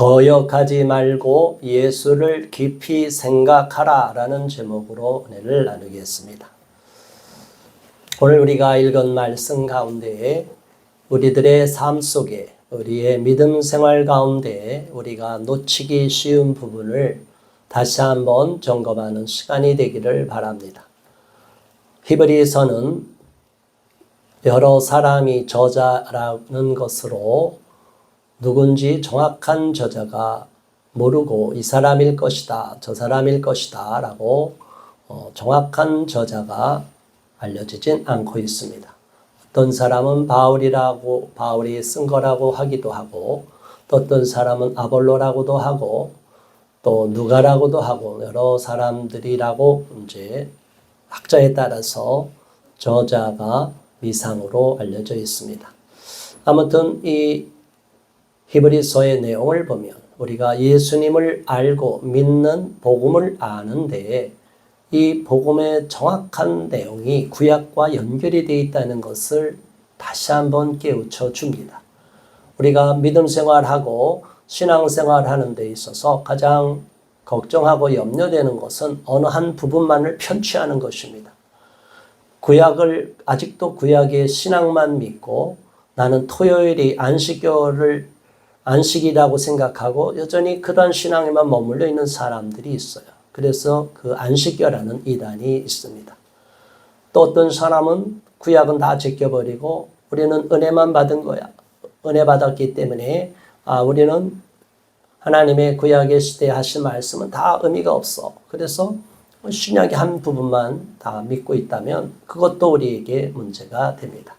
거역하지 말고 예수를 깊이 생각하라 라는 제목으로 은혜를 나누겠습니다. 오늘 우리가 읽은 말씀 가운데에 우리들의 삶 속에 우리의 믿음 생활 가운데 우리가 놓치기 쉬운 부분을 다시 한번 점검하는 시간이 되기를 바랍니다. 히브리서는 여러 사람이 저자라는 것으로 누군지 정확한 저자가 모르고 이 사람일 것이다, 저 사람일 것이다 라고 정확한 저자가 알려지진 않고 있습니다. 어떤 사람은 바울이 쓴 거라고 하기도 하고, 또 어떤 사람은 아볼로라고도 하고, 또 누가라고도 하고, 여러 사람들이라고 이제 학자에 따라서 저자가 미상으로 알려져 있습니다. 아무튼 이 히브리서의 내용을 보면 우리가 예수님을 알고 믿는 복음을 아는데 이 복음의 정확한 내용이 구약과 연결이 되어 있다는 것을 다시 한번 깨우쳐 줍니다. 우리가 믿음 생활하고 신앙 생활하는 데 있어서 가장 걱정하고 염려되는 것은 어느 한 부분만을 편취하는 것입니다. 아직도 구약의 신앙만 믿고 나는 토요일이 안식이라고 생각하고 여전히 그런 신앙에만 머물러 있는 사람들이 있어요. 그래서 그 안식교라는 이단이 있습니다. 또 어떤 사람은 구약은 다 제껴버리고 우리는 은혜만 받은 거야. 은혜 받았기 때문에 우리는 하나님의 구약의 시대에 하신 말씀은 다 의미가 없어. 그래서 신약의 한 부분만 다 믿고 있다면 그것도 우리에게 문제가 됩니다.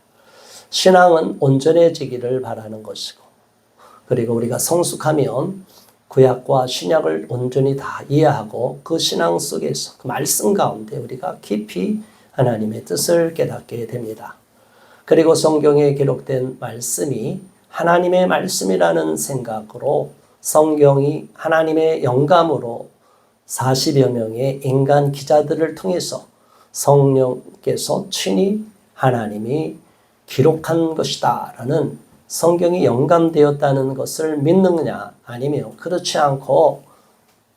신앙은 온전해지기를 바라는 것이고, 그리고 우리가 성숙하면 구약과 신약을 온전히 다 이해하고 그 신앙 속에서 그 말씀 가운데 우리가 깊이 하나님의 뜻을 깨닫게 됩니다. 그리고 성경에 기록된 말씀이 하나님의 말씀이라는 생각으로 성경이 하나님의 영감으로 40여 명의 인간 기자들을 통해서 성령께서 친히 하나님이 기록한 것이다 라는 성경이 영감되었다는 것을 믿느냐 아니면 그렇지 않고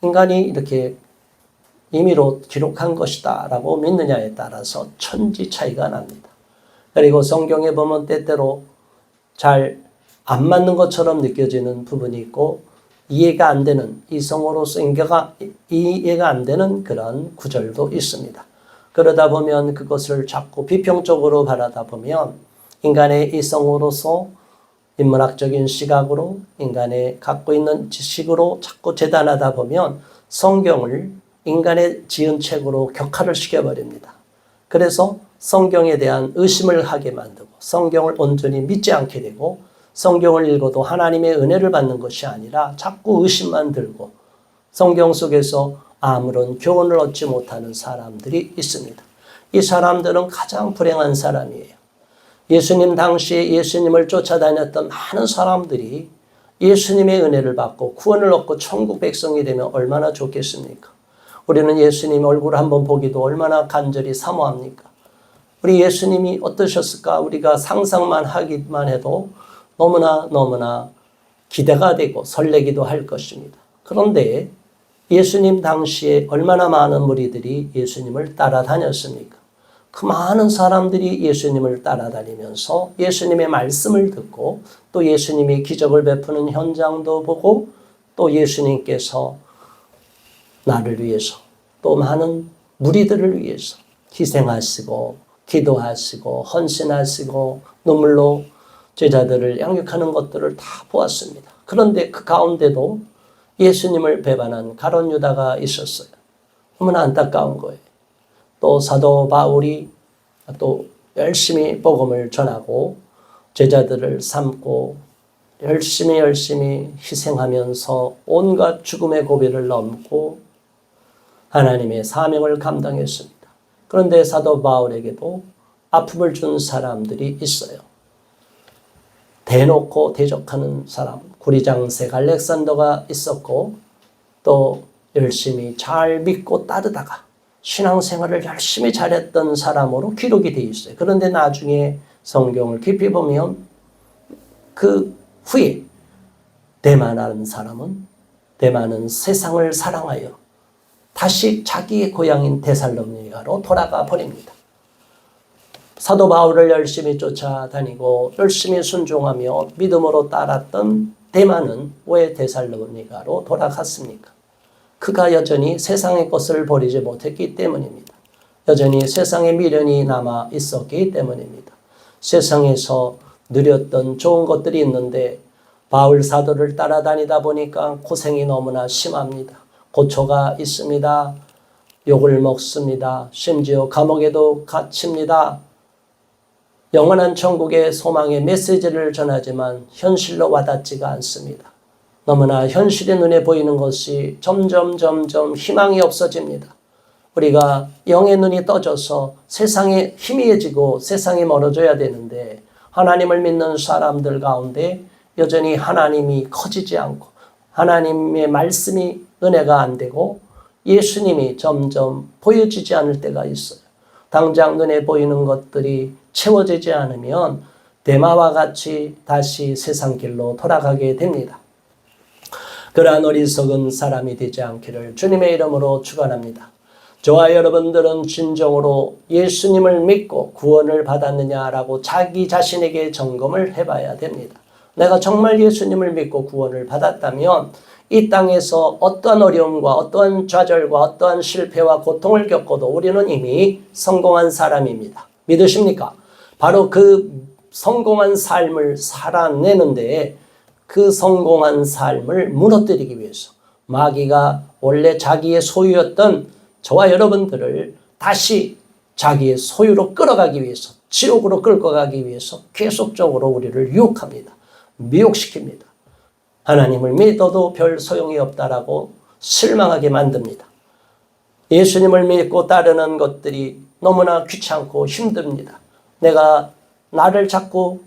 인간이 이렇게 임의로 기록한 것이다 라고 믿느냐에 따라서 천지 차이가 납니다. 그리고 성경에 보면 때때로 잘 안 맞는 것처럼 느껴지는 부분이 있고 이해가 안 되는, 이성으로서 이해가 안 되는 그런 구절도 있습니다. 그러다 보면 그것을 자꾸 비평적으로 바라다 보면 인간의 이성으로서 인문학적인 시각으로 인간의 갖고 있는 지식으로 자꾸 재단하다 보면 성경을 인간의 지은 책으로 격화를 시켜버립니다. 그래서 성경에 대한 의심을 하게 만들고 성경을 온전히 믿지 않게 되고 성경을 읽어도 하나님의 은혜를 받는 것이 아니라 자꾸 의심만 들고 성경 속에서 아무런 교훈을 얻지 못하는 사람들이 있습니다. 이 사람들은 가장 불행한 사람이에요. 예수님 당시에 예수님을 쫓아다녔던 많은 사람들이 예수님의 은혜를 받고 구원을 얻고 천국 백성이 되면 얼마나 좋겠습니까? 우리는 예수님 얼굴 한번 보기도 얼마나 간절히 사모합니까? 우리 예수님이 어떠셨을까? 우리가 상상만 하기만 해도 너무나 기대가 되고 설레기도 할 것입니다. 그런데 예수님 당시에 얼마나 많은 무리들이 예수님을 따라다녔습니까? 그 많은 사람들이 예수님을 따라다니면서 예수님의 말씀을 듣고 또 예수님이 기적을 베푸는 현장도 보고 또 예수님께서 나를 위해서 또 많은 무리들을 위해서 희생하시고 기도하시고 헌신하시고 눈물로 제자들을 양육하는 것들을 다 보았습니다. 그런데 그 가운데도 예수님을 배반한 가룟 유다가 있었어요. 너무나 안타까운 거예요. 또 사도 바울이 또 열심히 복음을 전하고 제자들을 삼고 열심히 희생하면서 온갖 죽음의 고비를 넘고 하나님의 사명을 감당했습니다. 그런데 사도 바울에게도 아픔을 준 사람들이 있어요. 대놓고 대적하는 사람, 구리장색 알렉산더가 있었고 또 열심히 잘 믿고 따르다가 신앙생활을 열심히 잘했던 사람으로 기록이 되어 있어요. 그런데 나중에 성경을 깊이 보면 그 후에 대만하는 사람은 대만은 세상을 사랑하여 다시 자기의 고향인 데살로니가로 돌아가 버립니다. 사도 바울을 열심히 쫓아다니고 열심히 순종하며 믿음으로 따랐던 대만은 왜 데살로니가로 돌아갔습니까? 그가 여전히 세상의 것을 버리지 못했기 때문입니다. 여전히 세상의 미련이 남아 있었기 때문입니다. 세상에서 누렸던 좋은 것들이 있는데 바울 사도를 따라다니다 보니까 고생이 너무나 심합니다. 고초가 있습니다. 욕을 먹습니다. 심지어 감옥에도 갇힙니다. 영원한 천국의 소망의 메시지를 전하지만 현실로 와닿지가 않습니다. 너무나 현실의 눈에 보이는 것이 점점 희망이 없어집니다. 우리가 영의 눈이 떠져서 세상에 희미해지고 세상이 멀어져야 되는데 하나님을 믿는 사람들 가운데 여전히 하나님이 커지지 않고 하나님의 말씀이 은혜가 안 되고 예수님이 점점 보여지지 않을 때가 있어요. 당장 눈에 보이는 것들이 채워지지 않으면 데마와 같이 다시 세상 길로 돌아가게 됩니다. 그러한 어리석은 사람이 되지 않기를 주님의 이름으로 축원합니다. 저와 여러분들은 진정으로 예수님을 믿고 구원을 받았느냐라고 자기 자신에게 점검을 해봐야 됩니다. 내가 정말 예수님을 믿고 구원을 받았다면 이 땅에서 어떠한 어려움과 어떠한 좌절과 어떠한 실패와 고통을 겪어도 우리는 이미 성공한 사람입니다. 믿으십니까? 바로 그 성공한 삶을 살아내는데 그 성공한 삶을 무너뜨리기 위해서 마귀가 원래 자기의 소유였던 저와 여러분들을 다시 자기의 소유로 끌어가기 위해서, 지옥으로 끌고 가기 위해서 계속적으로 우리를 유혹합니다. 미혹시킵니다. 하나님을 믿어도 별 소용이 없다라고 실망하게 만듭니다. 예수님을 믿고 따르는 것들이 너무나 귀찮고 힘듭니다. 내가 나를 자꾸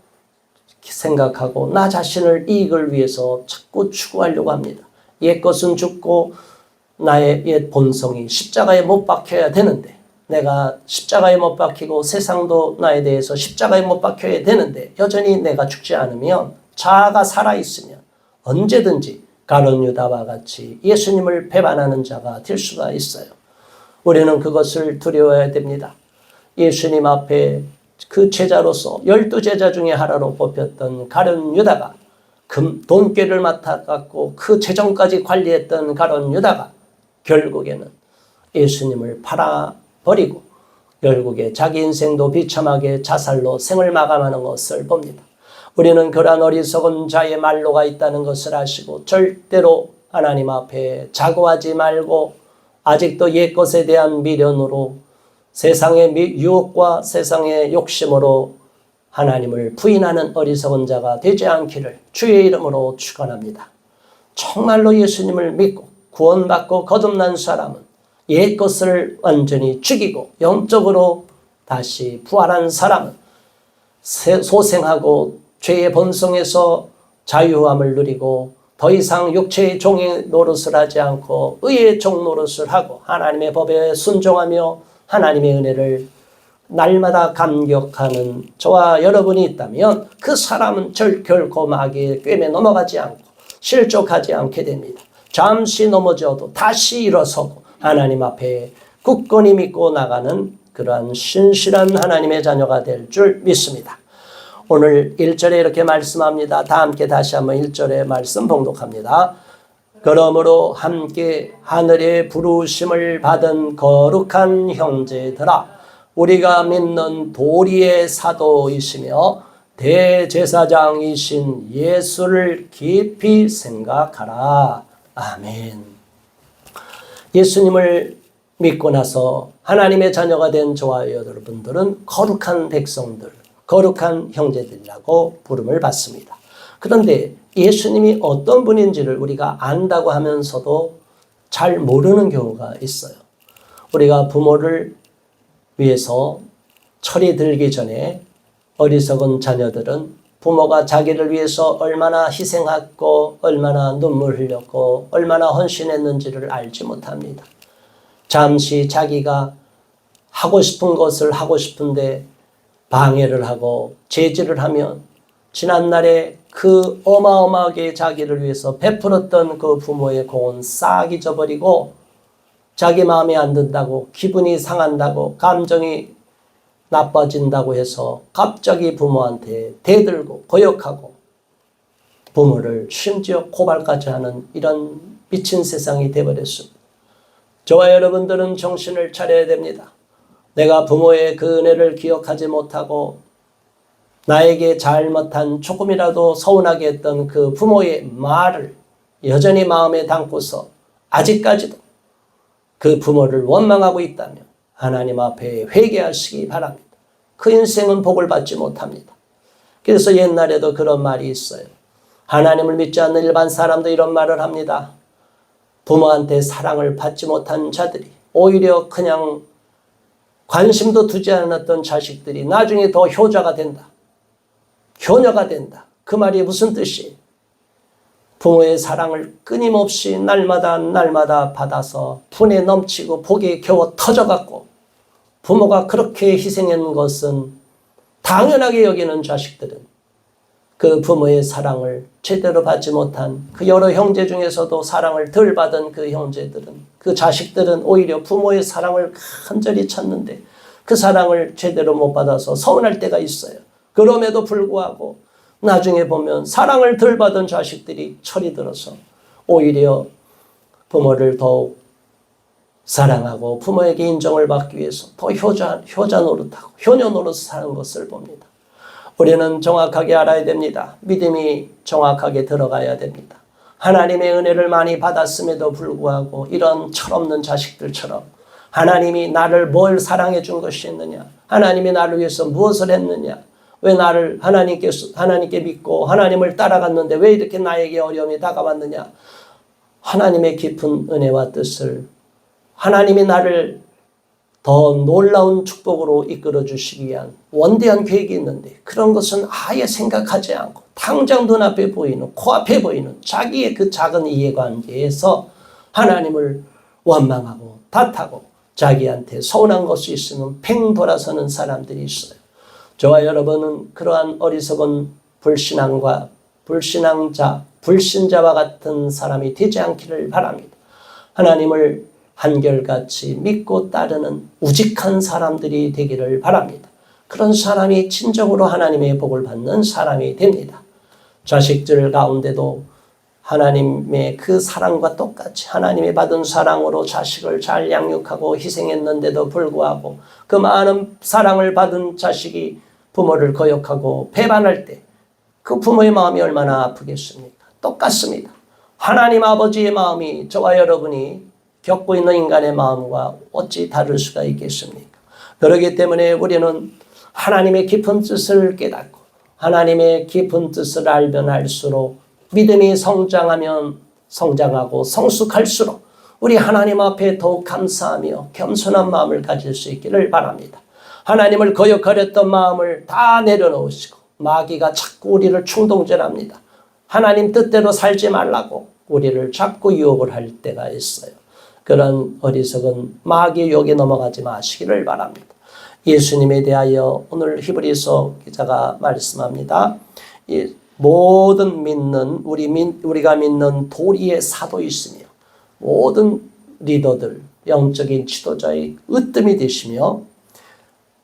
생각하고 나 자신을 이익을 위해서 자꾸 추구하려고 합니다. 옛 것은 죽고 나의 옛 본성이 십자가에 못 박혀야 되는데 내가 십자가에 못 박히고 세상도 나에 대해서 십자가에 못 박혀야 되는데 여전히 내가 죽지 않으면 자아가 살아있으면 언제든지 가룟 유다와 같이 예수님을 배반하는 자가 될 수가 있어요. 우리는 그것을 두려워해야 됩니다. 예수님 앞에 그 제자로서 12제자 중에 하나로 뽑혔던 가룟 유다가 돈꾀를 맡아갖고 그 재정까지 관리했던 가룟 유다가 결국에는 예수님을 팔아버리고 결국에 자기 인생도 비참하게 자살로 생을 마감하는 것을 봅니다. 우리는 그러한 어리석은 자의 말로가 있다는 것을 아시고 절대로 하나님 앞에 자고하지 말고 아직도 옛 것에 대한 미련으로 세상의 유혹과 세상의 욕심으로 하나님을 부인하는 어리석은 자가 되지 않기를 주의 이름으로 축원합니다. 정말로 예수님을 믿고 구원받고 거듭난 사람은 옛 것을 완전히 죽이고 영적으로 다시 부활한 사람은 소생하고 죄의 본성에서 자유함을 누리고 더 이상 육체의 종의 노릇을 하지 않고 의의 종 노릇을 하고 하나님의 법에 순종하며 하나님의 은혜를 날마다 감격하는 저와 여러분이 있다면 그 사람은 결코 마귀의 꿰매 넘어가지 않고 실족하지 않게 됩니다. 잠시 넘어져도 다시 일어서고 하나님 앞에 굳건히 믿고 나가는 그러한 신실한 하나님의 자녀가 될 줄 믿습니다. 오늘 1절에 이렇게 말씀합니다. 다 함께 다시 한번 1절의 말씀 봉독합니다. 그러므로 함께 하늘의 부르심을 받은 거룩한 형제들아 우리가 믿는 도리의 사도이시며 대제사장이신 예수를 깊이 생각하라. 아멘. 예수님을 믿고 나서 하나님의 자녀가 된 저와 여러분들은 거룩한 백성들, 거룩한 형제들이라고 부름을 받습니다. 그런데 예수님이 어떤 분인지를 우리가 안다고 하면서도 잘 모르는 경우가 있어요. 우리가 부모를 위해서 철이 들기 전에 어리석은 자녀들은 부모가 자기를 위해서 얼마나 희생했고 얼마나 눈물 흘렸고 얼마나 헌신했는지를 알지 못합니다. 잠시 자기가 하고 싶은 것을 하고 싶은데 방해를 하고 제지를 하면 지난날에 그 어마어마하게 자기를 위해서 베풀었던 그 부모의 공은 싹 잊어버리고 자기 마음에 안 든다고 기분이 상한다고 감정이 나빠진다고 해서 갑자기 부모한테 대들고 거역하고 부모를 심지어 고발까지 하는 이런 미친 세상이 되어버렸습니다. 저와 여러분들은 정신을 차려야 됩니다. 내가 부모의 그 은혜를 기억하지 못하고 나에게 잘못한 조금이라도 서운하게 했던 그 부모의 말을 여전히 마음에 담고서 아직까지도 그 부모를 원망하고 있다면 하나님 앞에 회개하시기 바랍니다. 그 인생은 복을 받지 못합니다. 그래서 옛날에도 그런 말이 있어요. 하나님을 믿지 않는 일반 사람도 이런 말을 합니다. 부모한테 사랑을 받지 못한 자들이 오히려 그냥 관심도 두지 않았던 자식들이 나중에 더 효자가 된다. 효녀가 된다. 그 말이 무슨 뜻이에요? 부모의 사랑을 끊임없이 날마다 받아서 분에 넘치고 복에 겨워 터져갖고 부모가 그렇게 희생한 것은 당연하게 여기는 자식들은 그 부모의 사랑을 제대로 받지 못한 그 여러 형제 중에서도 사랑을 덜 받은 그 형제들은 그 자식들은 오히려 부모의 사랑을 간절히 찾는데 그 사랑을 제대로 못 받아서 서운할 때가 있어요. 그럼에도 불구하고 나중에 보면 사랑을 덜 받은 자식들이 철이 들어서 오히려 부모를 더욱 사랑하고 부모에게 인정을 받기 위해서 더 효자 노릇하고 효녀 노릇을 사는 것을 봅니다. 우리는 정확하게 알아야 됩니다. 믿음이 정확하게 들어가야 됩니다. 하나님의 은혜를 많이 받았음에도 불구하고 이런 철없는 자식들처럼 하나님이 나를 뭘 사랑해 준 것이 있느냐, 하나님이 나를 위해서 무엇을 했느냐, 왜 나를 하나님께 믿고 하나님을 따라갔는데 왜 이렇게 나에게 어려움이 다가왔느냐, 하나님의 깊은 은혜와 뜻을 하나님이 나를 더 놀라운 축복으로 이끌어 주시기 위한 원대한 계획이 있는데 그런 것은 아예 생각하지 않고 당장 눈앞에 보이는 코앞에 보이는 자기의 그 작은 이해관계에서 하나님을 원망하고 탓하고 자기한테 서운한 것이 있으면 팽 돌아서는 사람들이 있어요. 저와 여러분은 그러한 어리석은 불신자와 같은 사람이 되지 않기를 바랍니다. 하나님을 한결같이 믿고 따르는 우직한 사람들이 되기를 바랍니다. 그런 사람이 진정으로 하나님의 복을 받는 사람이 됩니다. 자식들 가운데도 하나님의 그 사랑과 똑같이 하나님이 받은 사랑으로 자식을 잘 양육하고 희생했는데도 불구하고 그 많은 사랑을 받은 자식이 부모를 거역하고 배반할 때 그 부모의 마음이 얼마나 아프겠습니까? 똑같습니다. 하나님 아버지의 마음이 저와 여러분이 겪고 있는 인간의 마음과 어찌 다를 수가 있겠습니까? 그렇기 때문에 우리는 하나님의 깊은 뜻을 깨닫고 하나님의 깊은 뜻을 알면 알수록 믿음이 성장하고 성숙할수록 우리 하나님 앞에 더욱 감사하며 겸손한 마음을 가질 수 있기를 바랍니다. 하나님을 거역하렸던 마음을 다 내려놓으시고 마귀가 자꾸 우리를 충동질합니다. 하나님 뜻대로 살지 말라고 우리를 자꾸 유혹을 할 때가 있어요. 그런 어리석은 마귀 유혹에 넘어가지 마시기를 바랍니다. 예수님에 대하여 오늘 히브리서 기자가 말씀합니다. 모든 우리가 믿는 도리의 사도이시며 모든 리더들, 영적인 지도자의 으뜸이 되시며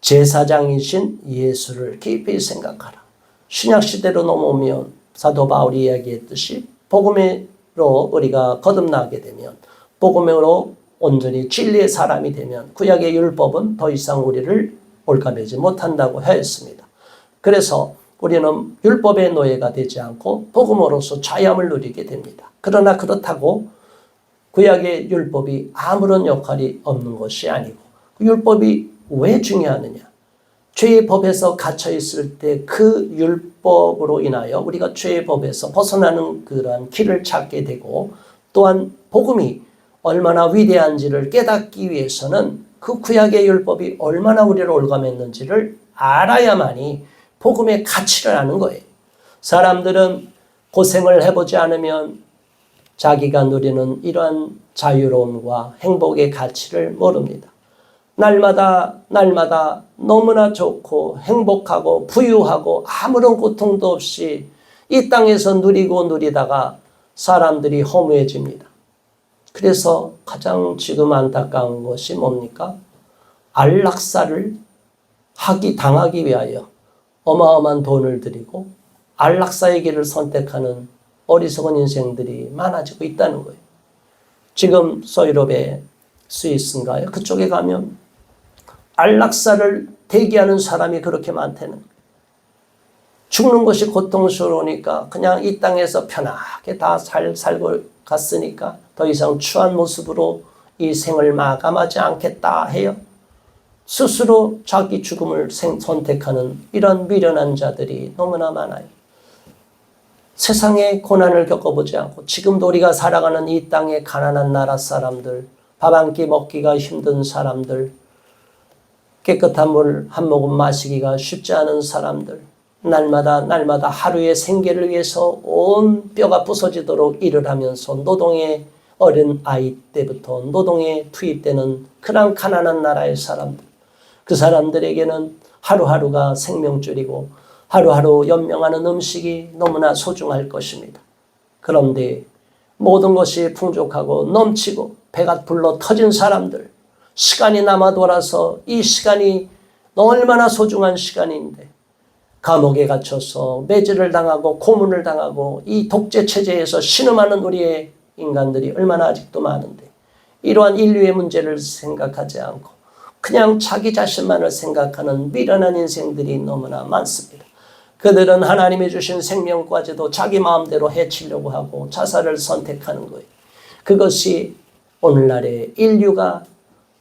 제사장이신 예수를 깊이 생각하라. 신약시대로 넘어오면 사도 바울이 이야기했듯이 복음으로 우리가 거듭나게 되면 복음으로 온전히 진리의 사람이 되면 구약의 율법은 더 이상 우리를 올가매지 못한다고 하였습니다. 그래서 우리는 율법의 노예가 되지 않고 복음으로서 자유함을 누리게 됩니다. 그러나 그렇다고 구약의 율법이 아무런 역할이 없는 것이 아니고 율법이 왜 중요하느냐? 죄의 법에서 갇혀 있을 때 그 율법으로 인하여 우리가 죄의 법에서 벗어나는 그러한 길을 찾게 되고 또한 복음이 얼마나 위대한지를 깨닫기 위해서는 그 구약의 율법이 얼마나 우리를 올가맸는지를 알아야만이 복음의 가치를 아는 거예요. 사람들은 고생을 해보지 않으면 자기가 누리는 이러한 자유로움과 행복의 가치를 모릅니다. 날마다 너무나 좋고 행복하고 부유하고 아무런 고통도 없이 이 땅에서 누리고 누리다가 사람들이 허무해집니다. 그래서 가장 지금 안타까운 것이 뭡니까? 안락사를 당하기 위하여 어마어마한 돈을 들이고 안락사의 길을 선택하는 어리석은 인생들이 많아지고 있다는 거예요. 지금 서유럽의 스위스인가요? 그쪽에 가면 안락사를 대기하는 사람이 그렇게 많다는 거예요. 죽는 것이 고통스러우니까 그냥 이 땅에서 편하게 다 살고 갔으니까 더 이상 추한 모습으로 이 생을 마감하지 않겠다 해요. 스스로 자기 죽음을 선택하는 이런 미련한 자들이 너무나 많아요. 세상의 고난을 겪어보지 않고 지금도 우리가 살아가는 이 땅의 가난한 나라 사람들, 밥 한 끼 먹기가 힘든 사람들, 깨끗한 물 한 모금 마시기가 쉽지 않은 사람들, 날마다 하루의 생계를 위해서 온 뼈가 부서지도록 일을 하면서 노동의 어린 아이 때부터 노동에 투입되는 그런 가난한 나라의 사람들, 그 사람들에게는 하루하루가 생명줄이고 하루하루 연명하는 음식이 너무나 소중할 것입니다. 그런데 모든 것이 풍족하고 넘치고 배가 불러 터진 사람들, 시간이 남아 돌아서 이 시간이 얼마나 소중한 시간인데 감옥에 갇혀서 매질을 당하고 고문을 당하고 이 독재 체제에서 신음하는 우리의 인간들이 얼마나 아직도 많은데 이러한 인류의 문제를 생각하지 않고 그냥 자기 자신만을 생각하는 미련한 인생들이 너무나 많습니다. 그들은 하나님이 주신 생명까지도 자기 마음대로 해치려고 하고 자살을 선택하는 거예요. 그것이 오늘날의 인류가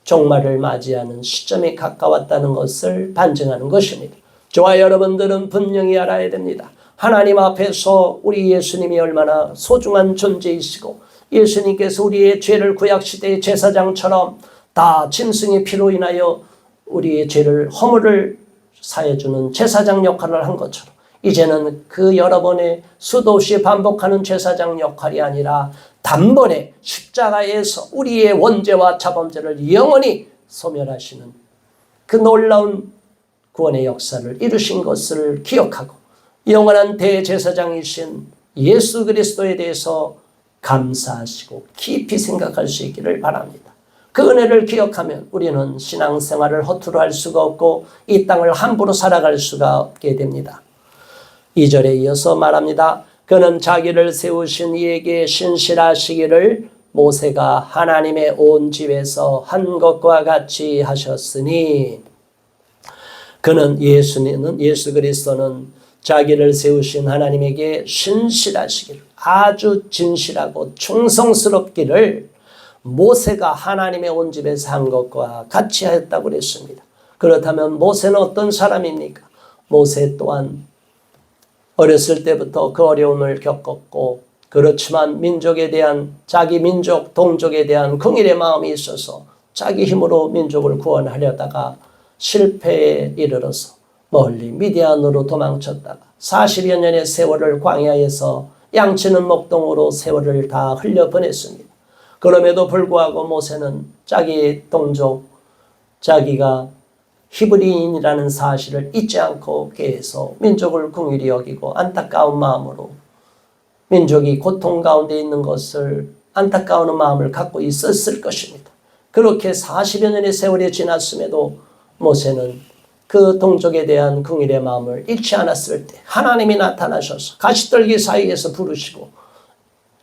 종말을 맞이하는 시점에 가까웠다는 것을 반증하는 것입니다. 저와 여러분들은 분명히 알아야 됩니다. 하나님 앞에서 우리 예수님이 얼마나 소중한 존재이시고 예수님께서 우리의 죄를 구약시대의 제사장처럼 다 짐승의 피로 인하여 우리의 죄를 허물을 사해주는 제사장 역할을 한 것처럼 이제는 그 여러 번의 수도 없이 반복하는 제사장 역할이 아니라 단번에 십자가에서 우리의 원죄와 자범죄를 영원히 소멸하시는 그 놀라운 구원의 역사를 이루신 것을 기억하고 영원한 대제사장이신 예수 그리스도에 대해서 감사하시고 깊이 생각할 수 있기를 바랍니다. 그 은혜를 기억하면 우리는 신앙생활을 허투루 할 수가 없고 이 땅을 함부로 살아갈 수가 없게 됩니다. 2절에 이어서 말합니다. 그는 자기를 세우신 이에게 신실하시기를 모세가 하나님의 온 집에서 한 것과 같이 하셨으니 그는 예수 그리스도는 자기를 세우신 하나님에게 신실하시기를 아주 진실하고 충성스럽기를 모세가 하나님의 온 집에서 한 것과 같이 하였다고 그랬습니다. 그렇다면 모세는 어떤 사람입니까? 모세 또한 어렸을 때부터 그 어려움을 겪었고 그렇지만 민족에 대한 자기 민족 동족에 대한 긍휼의 마음이 있어서 자기 힘으로 민족을 구원하려다가 실패에 이르러서 멀리 미디안으로 도망쳤다가 40여 년의 세월을 광야에서 양치는 목동으로 세월을 다 흘려보냈습니다. 그럼에도 불구하고 모세는 자기의 동족, 자기가 히브리인이라는 사실을 잊지 않고 계속 민족을 긍휼히 여기고 안타까운 마음으로 민족이 고통 가운데 있는 것을 안타까운 마음을 갖고 있었을 것입니다. 그렇게 40여 년의 세월이 지났음에도 모세는 그 동족에 대한 긍휼의 마음을 잃지 않았을 때 하나님이 나타나셔서 가시떨기 사이에서 부르시고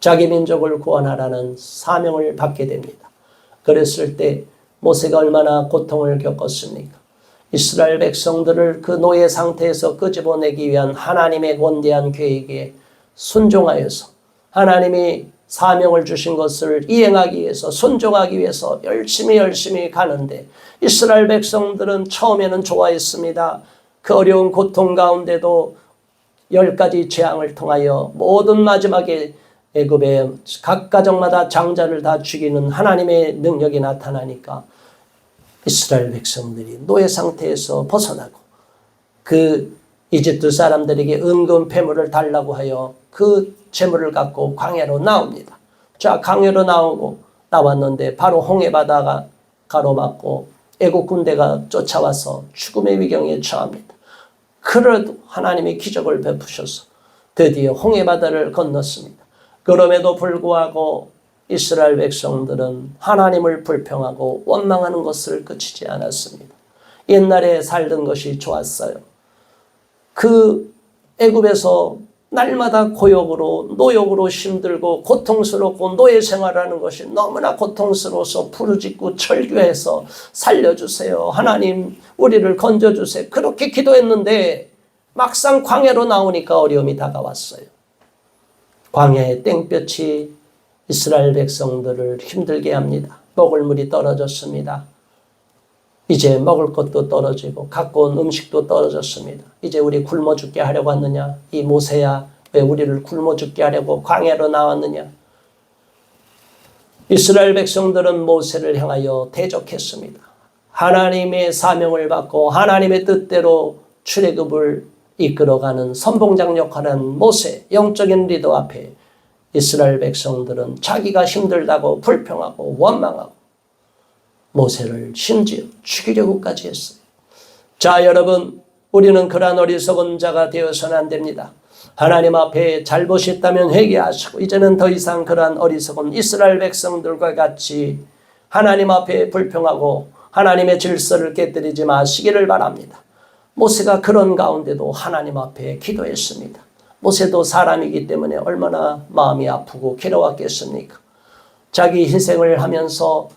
자기 민족을 구원하라는 사명을 받게 됩니다. 그랬을 때 모세가 얼마나 고통을 겪었습니까? 이스라엘 백성들을 그 노예 상태에서 끄집어내기 위한 하나님의 원대한 계획에 순종하여서 하나님이 사명을 주신 것을 이행하기 위해서 순종하기 위해서 열심히 가는데 이스라엘 백성들은 처음에는 좋아했습니다. 그 어려운 고통 가운데도 10가지 재앙을 통하여 모든 마지막에 애굽의 각 가정마다 장자를 다 죽이는 하나님의 능력이 나타나니까 이스라엘 백성들이 노예 상태에서 벗어나고 그 이집트 사람들에게 은금 패물을 달라고 하여 그 재물을 갖고 광야로 나옵니다. 자, 광야로 나왔는데 바로 홍해바다가 가로막고 애국 군대가 쫓아와서 죽음의 위경에 처합니다. 그래도 하나님의 기적을 베푸셔서 드디어 홍해바다를 건넜습니다. 그럼에도 불구하고 이스라엘 백성들은 하나님을 불평하고 원망하는 것을 그치지 않았습니다. 옛날에 살던 것이 좋았어요. 그 애굽에서 날마다 고역으로 노역으로 힘들고 고통스럽고 노예 생활하는 것이 너무나 고통스러워서 부르짖고 철교해서 살려주세요. 하나님 우리를 건져주세요. 그렇게 기도했는데 막상 광야로 나오니까 어려움이 다가왔어요. 광야의 땡볕이 이스라엘 백성들을 힘들게 합니다. 먹을 물이 떨어졌습니다. 이제 먹을 것도 떨어지고 갖고 온 음식도 떨어졌습니다. 이제 우리 굶어 죽게 하려고 왔느냐? 이 모세야, 왜 우리를 굶어 죽게 하려고 광야로 나왔느냐? 이스라엘 백성들은 모세를 향하여 대적했습니다. 하나님의 사명을 받고 하나님의 뜻대로 출애굽을 이끌어가는 선봉장 역할을 한 모세, 영적인 리더 앞에 이스라엘 백성들은 자기가 힘들다고 불평하고 원망하고 모세를 심지어 죽이려고까지 했어요. 자, 여러분, 우리는 그러한 어리석은 자가 되어서는 안 됩니다. 하나님 앞에 잘못했다면 회개하시고 이제는 더 이상 그러한 어리석은 이스라엘 백성들과 같이 하나님 앞에 불평하고 하나님의 질서를 깨뜨리지 마시기를 바랍니다. 모세가 그런 가운데도 하나님 앞에 기도했습니다. 모세도 사람이기 때문에 얼마나 마음이 아프고 괴로웠겠습니까? 자기 희생을 하면서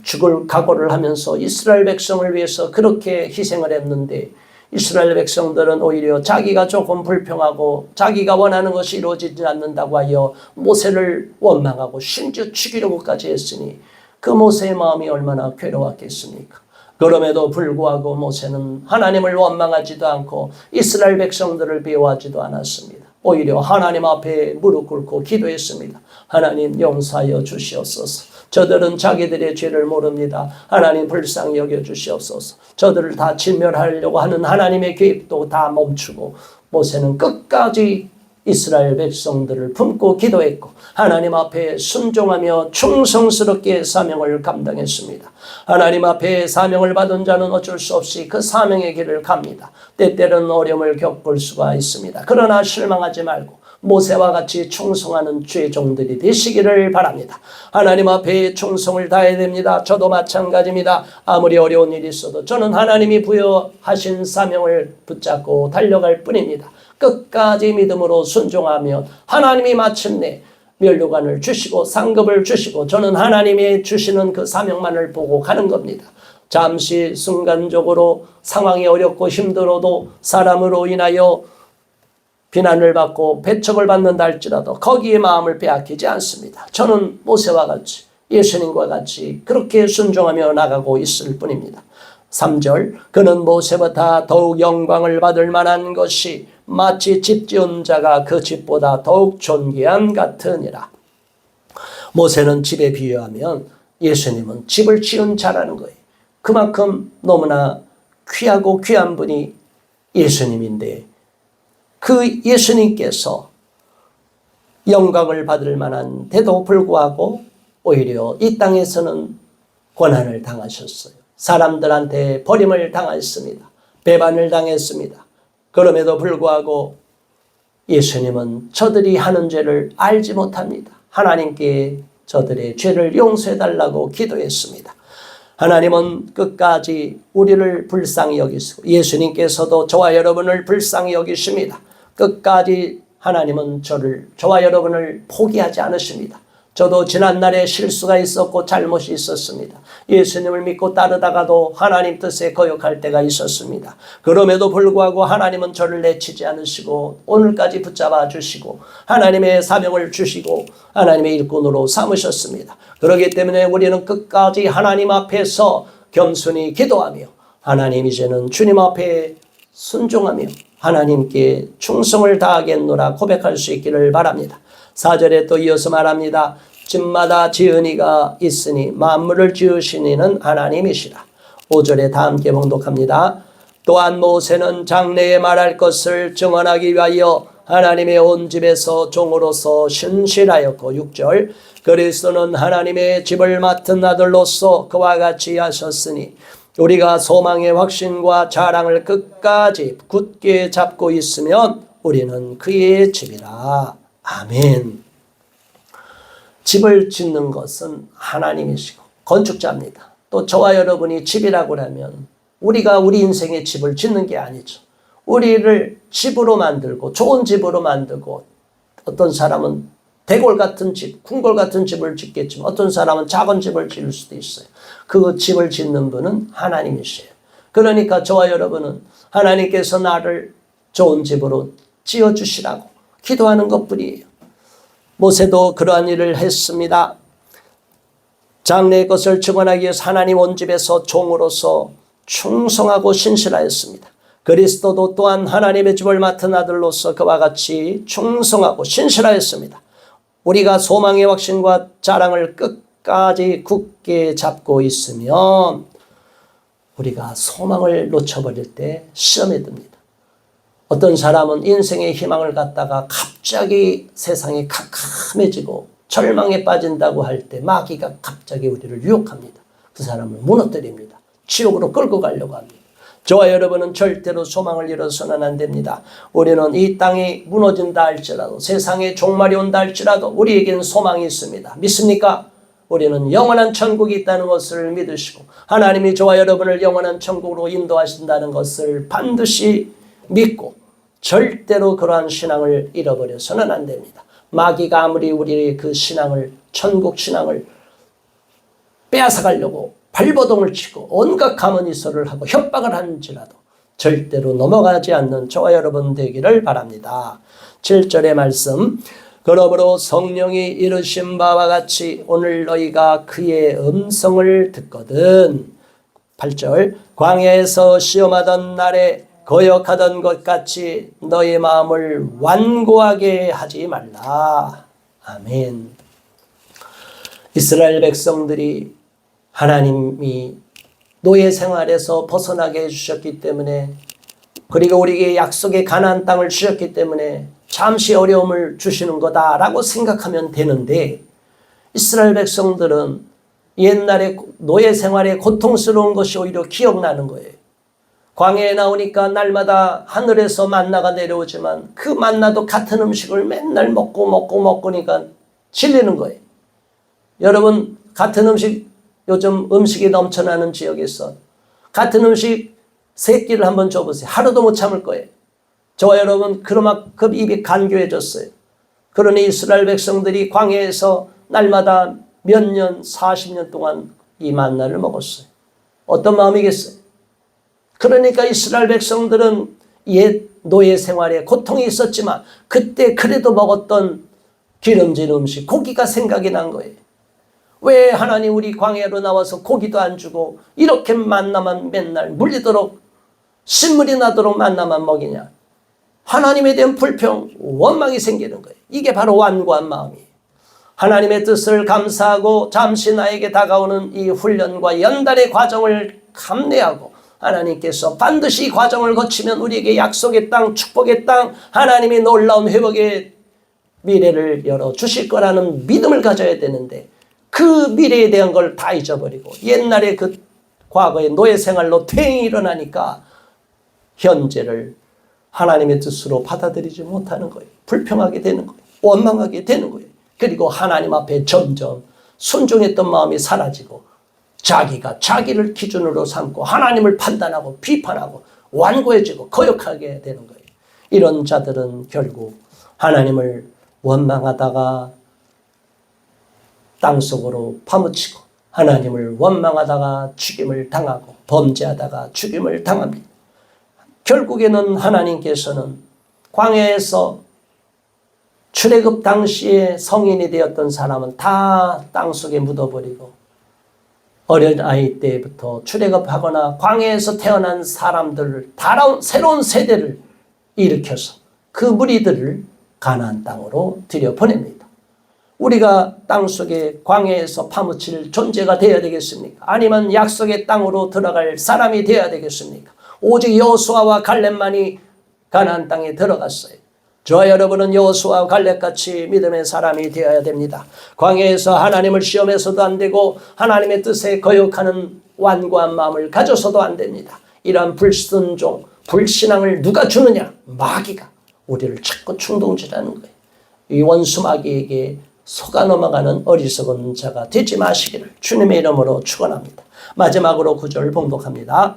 죽을 각오를 하면서 이스라엘 백성을 위해서 그렇게 희생을 했는데 이스라엘 백성들은 오히려 자기가 조금 불평하고 자기가 원하는 것이 이루어지지 않는다고 하여 모세를 원망하고 심지어 죽이려고까지 했으니 그 모세의 마음이 얼마나 괴로웠겠습니까? 그럼에도 불구하고 모세는 하나님을 원망하지도 않고 이스라엘 백성들을 비호하지도 않았습니다. 오히려 하나님 앞에 무릎 꿇고 기도했습니다. 하나님 용서하여 주시옵소서. 저들은 자기들의 죄를 모릅니다. 하나님 불쌍히 여겨 주시옵소서. 저들을 다 진멸하려고 하는 하나님의 계획도 다 멈추고 모세는 끝까지 이스라엘 백성들을 품고 기도했고 하나님 앞에 순종하며 충성스럽게 사명을 감당했습니다. 하나님 앞에 사명을 받은 자는 어쩔 수 없이 그 사명의 길을 갑니다. 때때로는 어려움을 겪을 수가 있습니다. 그러나 실망하지 말고 모세와 같이 충성하는 주의 종들이 되시기를 바랍니다. 하나님 앞에 충성을 다해야 됩니다. 저도 마찬가지입니다. 아무리 어려운 일이 있어도 저는 하나님이 부여하신 사명을 붙잡고 달려갈 뿐입니다. 끝까지 믿음으로 순종하면 하나님이 마침내 면류관을 주시고 상급을 주시고 저는 하나님이 주시는 그 사명만을 보고 가는 겁니다. 잠시 순간적으로 상황이 어렵고 힘들어도 사람으로 인하여 비난을 받고 배척을 받는다 할지라도 거기에 마음을 빼앗기지 않습니다. 저는 모세와 같이 예수님과 같이 그렇게 순종하며 나가고 있을 뿐입니다. 3절 그는 모세보다 더욱 영광을 받을 만한 것이 마치 집 지은 자가 그 집보다 더욱 존귀한 같으니라. 모세는 집에 비유하면 예수님은 집을 지은 자라는 거예요. 그만큼 너무나 귀하고 귀한 분이 예수님인데 그 예수님께서 영광을 받을 만한 데도 불구하고 오히려 이 땅에서는 고난을 당하셨어요. 사람들한테 버림을 당했습니다. 배반을 당했습니다. 그럼에도 불구하고 예수님은 저들이 하는 죄를 알지 못합니다. 하나님께 저들의 죄를 용서해달라고 기도했습니다. 하나님은 끝까지 우리를 불쌍히 여기시고 예수님께서도 저와 여러분을 불쌍히 여기십니다. 끝까지 하나님은 저와 여러분을 포기하지 않으십니다. 저도 지난날에 실수가 있었고 잘못이 있었습니다. 예수님을 믿고 따르다가도 하나님 뜻에 거역할 때가 있었습니다. 그럼에도 불구하고 하나님은 저를 내치지 않으시고 오늘까지 붙잡아 주시고 하나님의 사명을 주시고 하나님의 일꾼으로 삼으셨습니다. 그렇기 때문에 우리는 끝까지 하나님 앞에서 겸손히 기도하며 하나님 이제는 주님 앞에 순종하며 하나님께 충성을 다하겠노라 고백할 수 있기를 바랍니다. 4절에 또 이어서 말합니다. 집마다 지은 이가 있으니 만물을 지으신 이는 하나님이시라. 5절에 다 함께 봉독합니다. 또한 모세는 장래에 말할 것을 증언하기 위하여 하나님의 온 집에서 종으로서 신실하였고 6절 그리스도는 하나님의 집을 맡은 아들로서 그와 같이 하셨으니 우리가 소망의 확신과 자랑을 끝까지 굳게 잡고 있으면 우리는 그의 집이라. 아멘. 집을 짓는 것은 하나님이시고 건축자입니다. 또 저와 여러분이 집이라고 하면 우리가 우리 인생의 집을 짓는 게 아니죠. 우리를 집으로 만들고 좋은 집으로 만들고, 어떤 사람은 대골 같은 집, 궁궐 같은 집을 짓겠지만 어떤 사람은 작은 집을 지을 수도 있어요. 그 집을 짓는 분은 하나님이시에요. 그러니까 저와 여러분은 하나님께서 나를 좋은 집으로 지어주시라고 기도하는 것뿐이에요. 모세도 그러한 일을 했습니다. 장래의 것을 증언하기 위해서 하나님 온 집에서 종으로서 충성하고 신실하였습니다. 그리스도도 또한 하나님의 집을 맡은 아들로서 그와 같이 충성하고 신실하였습니다. 우리가 소망의 확신과 자랑을 끝까지 굳게 잡고 있으면 우리가 소망을 놓쳐버릴 때 시험에 듭니다. 어떤 사람은 인생의 희망을 갖다가 갑자기 세상이 캄캄해지고 절망에 빠진다고 할 때 마귀가 갑자기 우리를 유혹합니다. 그 사람을 무너뜨립니다. 지옥으로 끌고 가려고 합니다. 저와 여러분은 절대로 소망을 잃어서는 안 됩니다. 우리는 이 땅이 무너진다 할지라도, 세상에 종말이 온다 할지라도 우리에게는 소망이 있습니다. 믿습니까? 우리는 영원한 천국이 있다는 것을 믿으시고 하나님이 저와 여러분을 영원한 천국으로 인도하신다는 것을 반드시 믿고 절대로 그러한 신앙을 잃어버려서는 안 됩니다. 마귀가 아무리 우리의 그 신앙을, 천국 신앙을 빼앗아가려고 발버둥을 치고 온갖 가문이설을 하고 협박을 하는지라도 절대로 넘어가지 않는 저와 여러분 되기를 바랍니다. 7절의 말씀, 그러므로 성령이 이르신 바와 같이 오늘 너희가 그의 음성을 듣거든. 8절, 광야에서 시험하던 날에 거역하던 것 같이 너희 마음을 완고하게 하지 말라. 아멘. 이스라엘 백성들이 하나님이 노예 생활에서 벗어나게 해주셨기 때문에, 그리고 우리에게 약속의 가나안 땅을 주셨기 때문에 잠시 어려움을 주시는 거다라고 생각하면 되는데, 이스라엘 백성들은 옛날에 노예 생활의 고통스러운 것이 오히려 기억나는 거예요. 광야에 나오니까 날마다 하늘에서 만나가 내려오지만 그 만나도 같은 음식을 맨날 먹고니까 질리는 거예요. 여러분, 같은 음식, 요즘 음식이 넘쳐나는 지역에서 같은 음식 3끼를 한번 줘보세요. 하루도 못 참을 거예요. 저와 여러분 그만큼 입이 간교해졌어요. 그러니 이스라엘 백성들이 광야에서 날마다 몇 년, 40년 동안 이 만나를 먹었어요. 어떤 마음이겠어요? 그러니까 이스라엘 백성들은 옛 노예 생활에 고통이 있었지만 그때 그래도 먹었던 기름진 음식, 고기가 생각이 난 거예요. 왜 하나님 우리 광야로 나와서 고기도 안 주고 이렇게 만나만 맨날 물리도록, 신물이 나도록 만나만 먹이냐. 하나님에 대한 불평, 원망이 생기는 거예요. 이게 바로 완고한 마음이에요. 하나님의 뜻을 감사하고 잠시 나에게 다가오는 이 훈련과 연단의 과정을 감내하고 하나님께서 반드시 이 과정을 거치면 우리에게 약속의 땅, 축복의 땅, 하나님의 놀라운 회복의 미래를 열어주실 거라는 믿음을 가져야 되는데, 그 미래에 대한 걸 다 잊어버리고 옛날에 그 과거의 노예 생활로 퇴행이 일어나니까 현재를 하나님의 뜻으로 받아들이지 못하는 거예요. 불평하게 되는 거예요. 원망하게 되는 거예요. 그리고 하나님 앞에 점점 순종했던 마음이 사라지고 자기가 자기를 기준으로 삼고 하나님을 판단하고 비판하고 완고해지고 거역하게 되는 거예요. 이런 자들은 결국 하나님을 원망하다가 땅속으로 파묻히고 하나님을 원망하다가 죽임을 당하고 범죄하다가 죽임을 당합니다. 결국에는 하나님께서는 광야에서 출애굽 당시에 성인이 되었던 사람은 다 땅속에 묻어버리고 어린 아이 때부터 출애굽하거나 광야에서 태어난 사람들을 새로운 세대를 일으켜서 그 무리들을 가나안 땅으로 들여보냅니다. 우리가 땅속에 광야에서 파묻힐 존재가 되어야 되겠습니까? 아니면 약속의 땅으로 들어갈 사람이 되어야 되겠습니까? 오직 여호수아와 갈렙만이 가나안 땅에 들어갔어요. 저와 여러분은 여호수아와 갈렙같이 믿음의 사람이 되어야 됩니다. 광야에서 하나님을 시험해서도 안 되고 하나님의 뜻에 거역하는 완고한 마음을 가져서도 안 됩니다. 이러한 불순종, 불신앙을 누가 주느냐? 마귀가. 우리를 자꾸 충동질하는 거예요. 이 원수 마귀에게 속아 넘어가는 어리석은 자가 되지 마시기를 주님의 이름으로 축원합니다. 마지막으로 9절 봉독합니다.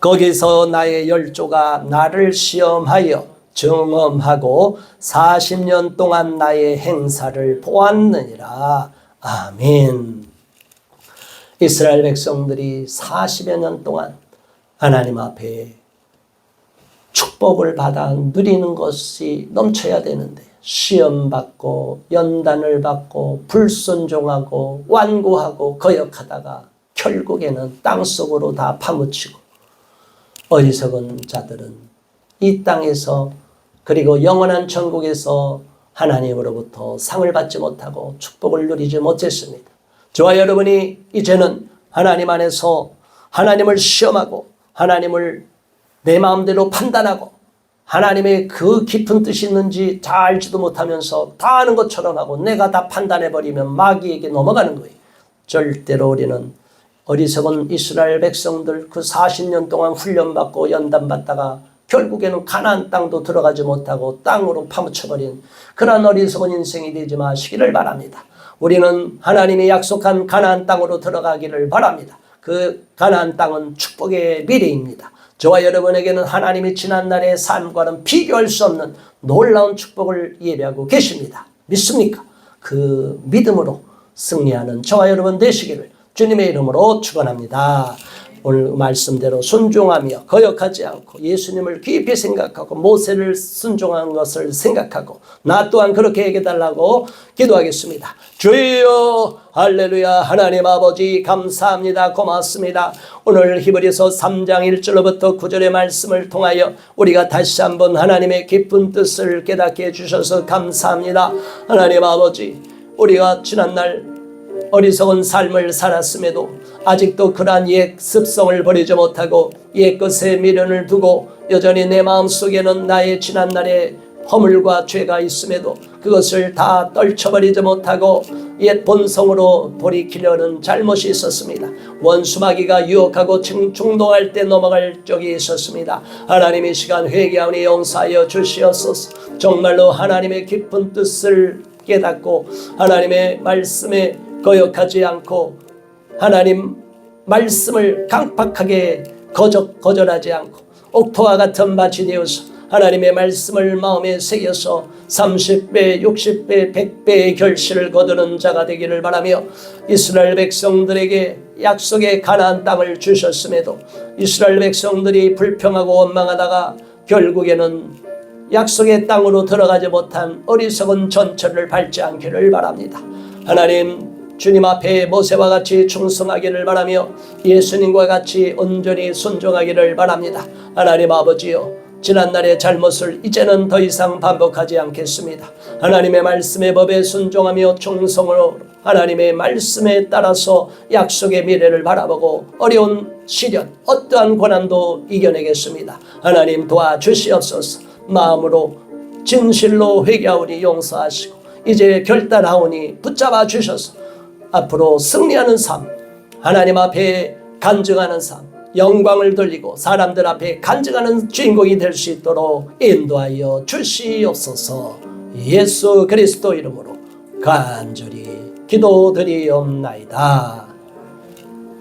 거기서 나의 열조가 나를 시험하여 증언하고 40년 동안 나의 행사를 보았느니라. 아멘. 이스라엘 백성들이 40여 년 동안 하나님 앞에 축복을 받아 누리는 것이 넘쳐야 되는데 시험받고 연단을 받고 불순종하고 완고하고 거역하다가 결국에는 땅속으로 다 파묻히고 어리석은 자들은 이 땅에서 그리고 영원한 천국에서 하나님으로부터 상을 받지 못하고 축복을 누리지 못했습니다. 저와 여러분이 이제는 하나님 안에서 하나님을 시험하고 하나님을 내 마음대로 판단하고 하나님의 그 깊은 뜻이 있는지 다 알지도 못하면서 다 아는 것처럼 하고 내가 다 판단해버리면 마귀에게 넘어가는 거예요. 절대로 우리는 어리석은 이스라엘 백성들 그 40년 동안 훈련받고 연단받다가 결국에는 가나안 땅도 들어가지 못하고 땅으로 파묻혀버린 그런 어리석은 인생이 되지 마시기를 바랍니다. 우리는 하나님이 약속한 가나안 땅으로 들어가기를 바랍니다. 그 가나안 땅은 축복의 미래입니다. 저와 여러분에게는 하나님이 지난날의 삶과는 비교할 수 없는 놀라운 축복을 예비하고 계십니다. 믿습니까? 그 믿음으로 승리하는 저와 여러분 되시기를 주님의 이름으로 축원합니다. 오늘 말씀대로 순종하며 거역하지 않고 예수님을 깊이 생각하고 모세를 순종한 것을 생각하고 나 또한 그렇게 해달라고 기도하겠습니다. 주여 할렐루야. 하나님 아버지 감사합니다. 고맙습니다. 오늘 히브리서 3장 1절부터 9절의 말씀을 통하여 우리가 다시 한번 하나님의 깊은 뜻을 깨닫게 해주셔서 감사합니다. 하나님 아버지, 우리가 지난날 어리석은 삶을 살았음에도 아직도 그러한 옛 습성을 버리지 못하고 옛 것에 미련을 두고 여전히 내 마음속에는 나의 지난날의 허물과 죄가 있음에도 그것을 다 떨쳐버리지 못하고 옛 본성으로 돌이키려는 잘못이 있었습니다. 원수 마귀가 유혹하고 충동할 때 넘어갈 적이 있었습니다. 하나님 이 시간 회개하오니 용서하여 주시옵소서. 정말로 하나님의 깊은 뜻을 깨닫고 하나님의 말씀에 거역하지 않고 하나님 말씀을 강팍하게 거절하지 않고 옥토와 같은 밭이 되어서 하나님의 말씀을 마음에 새겨서 30배, 60배, 100배의 결실을 거두는 자가 되기를 바라며 이스라엘 백성들에게 약속의 가나안 땅을 주셨음에도 이스라엘 백성들이 불평하고 원망하다가 결국에는 약속의 땅으로 들어가지 못한 어리석은 전철을 밟지 않기를 바랍니다. 하나님 주님 앞에 모세와 같이 충성하기를 바라며 예수님과 같이 온전히 순종하기를 바랍니다. 하나님 아버지여, 지난날의 잘못을 이제는 더 이상 반복하지 않겠습니다. 하나님의 말씀의 법에 순종하며 충성으로 하나님의 말씀에 따라서 약속의 미래를 바라보고 어려운 시련, 어떠한 고난도 이겨내겠습니다. 하나님 도와주시옵소서. 마음으로 진실로 회개하오니 용서하시고 이제 결단하오니 붙잡아 주셔서 앞으로 승리하는 삶, 하나님 앞에 간증하는 삶, 영광을 돌리고 사람들 앞에 간증하는 주인공이 될 수 있도록 인도하여 주시옵소서. 예수 그리스도 이름으로 간절히 기도드리옵나이다.